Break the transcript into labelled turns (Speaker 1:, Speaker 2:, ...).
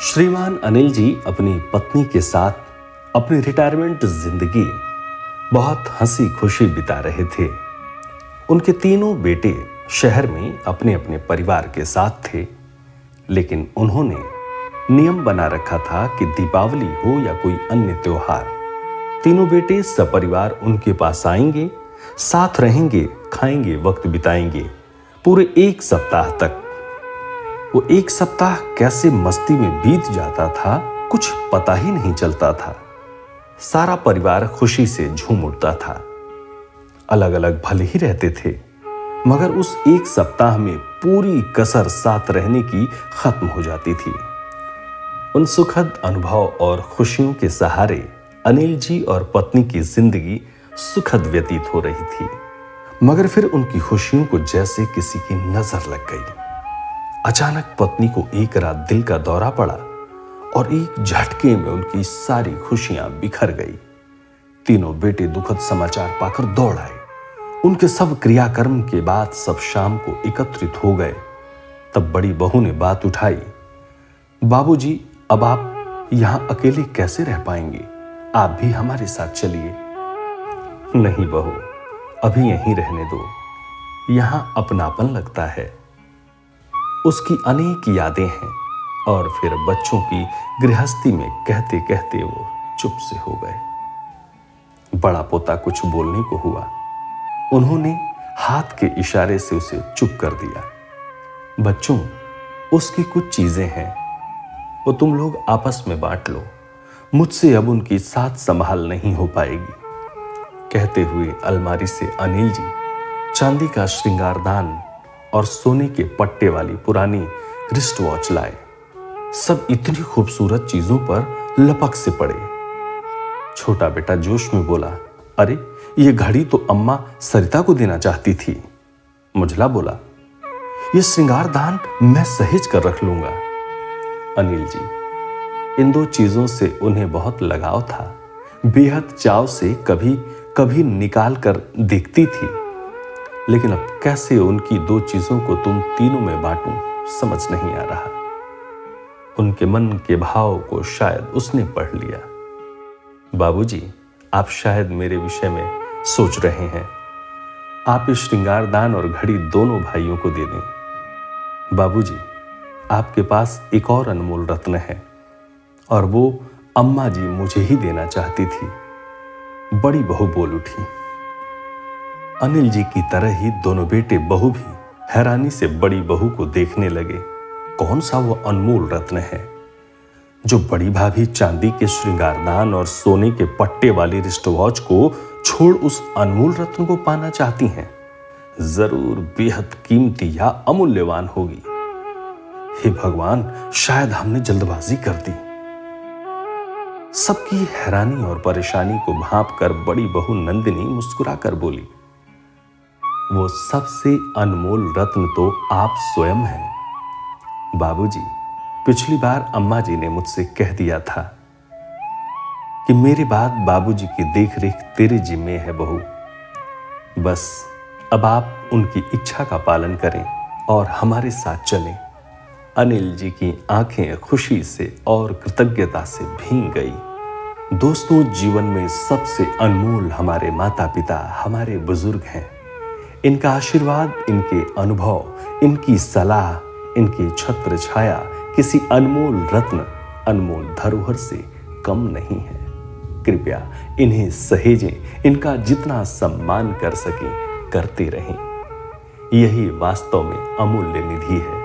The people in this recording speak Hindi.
Speaker 1: श्रीमान अनिल जी अपनी पत्नी के साथ अपनी रिटायरमेंट जिंदगी बहुत हंसी खुशी बिता रहे थे। उनके तीनों बेटे शहर में अपने अपने परिवार के साथ थे, लेकिन उन्होंने नियम बना रखा था कि दीपावली हो या कोई अन्य त्योहार, तीनों बेटे सपरिवार उनके पास आएंगे, साथ रहेंगे, खाएंगे, वक्त बिताएंगे पूरे एक सप्ताह तक। वो एक सप्ताह कैसे मस्ती में बीत जाता था, कुछ पता ही नहीं चलता था। सारा परिवार खुशी से झूम उठता था। अलग अलग भले ही रहते थे, मगर उस एक सप्ताह में पूरी कसर साथ रहने की खत्म हो जाती थी। उन सुखद अनुभव और खुशियों के सहारे अनिल जी और पत्नी की जिंदगी सुखद व्यतीत हो रही थी। मगर फिर उनकी खुशियों को जैसे किसी की नजर लग गई। अचानक पत्नी को एक रात दिल का दौरा पड़ा और एक झटके में उनकी सारी खुशियां बिखर गई। तीनों बेटे दुखद समाचार पाकर दौड़ आए। उनके सब क्रियाकर्म के बाद सब शाम को एकत्रित हो गए। तब बड़ी बहू ने बात उठाई, बाबूजी, अब आप यहां अकेले कैसे रह पाएंगे? आप भी हमारे साथ चलिए। नहीं बहू, अभी यहीं रहने दो, यहां अपनापन लगता है। उसकी अनेक यादें हैं। और फिर बच्चों की गृहस्थी में कहते कहते वो चुप से हो गए। बड़ा पोता कुछ बोलने को हुआ, उन्होंने हाथ के इशारे से उसे चुप कर दिया। बच्चों, उसकी कुछ चीजें हैं, वो तुम लोग आपस में बांट लो, मुझसे अब उनकी साथ संभाल नहीं हो पाएगी। कहते हुए अलमारी से अनिल जी चांदी का श्रृंगारदान और सोने के पट्टे वाली पुरानी रिस्ट वॉच लाए। सब इतनी खूबसूरत चीजों पर लपक से पड़े। छोटा बेटा जोश में बोला, अरे ये घड़ी तो अम्मा सरिता को देना चाहती थी। मुझला बोला, ये श्रृंगारदान मैं सहेज कर रख लूंगा। अनिल जी, इन दो चीजों से उन्हें बहुत लगाव था। बेहद चाव से कभी कभी निकाल कर देखती थी, लेकिन अब कैसे उनकी दो चीजों को तुम तीनों में बांटूं, समझ नहीं आ रहा। उनके मन के भाव को शायद उसने पढ़ लिया। बाबूजी, आप शायद मेरे विषय में सोच रहे हैं। आप इस श्रृंगारदान और घड़ी दोनों भाइयों को दे दें। बाबूजी, आपके पास एक और अनमोल रत्न है और वो अम्मा जी मुझे ही देना चाहती थी। बड़ी बहू बोल उठी। अनिल जी की तरह ही दोनों बेटे बहू भी हैरानी से बड़ी बहू को देखने लगे। कौन सा वो अनमोल रत्न है जो बड़ी भाभी चांदी के श्रृंगारदान और सोने के पट्टे वाली रिस्ट वॉच को छोड़ उस अनमोल रत्न को पाना चाहती हैं? जरूर बेहद कीमती या अमूल्यवान होगी। हे भगवान, शायद हमने जल्दबाजी कर दी। सबकी हैरानी और परेशानी को भांप कर बड़ी बहू नंदिनी मुस्कुराकर बोली, वो सबसे अनमोल रत्न तो आप स्वयं हैं। बाबूजी, पिछली बार अम्मा जी ने मुझसे कह दिया था कि मेरे बाद बाबूजी की देखरेख तेरे जिम्मे है बहू। बस अब आप उनकी इच्छा का पालन करें और हमारे साथ चलें। अनिल जी की आंखें खुशी से और कृतज्ञता से भीग गई। दोस्तों, जीवन में सबसे अनमोल हमारे माता पिता, हमारे बुजुर्ग हैं। इनका आशीर्वाद, इनके अनुभव, इनकी सलाह, इनकी छत्र छाया किसी अनमोल रत्न, अनमोल धरोहर से कम नहीं है। कृपया इन्हें सहेजें, इनका जितना सम्मान कर सकें करते रहें। यही वास्तव में अमूल्य निधि है।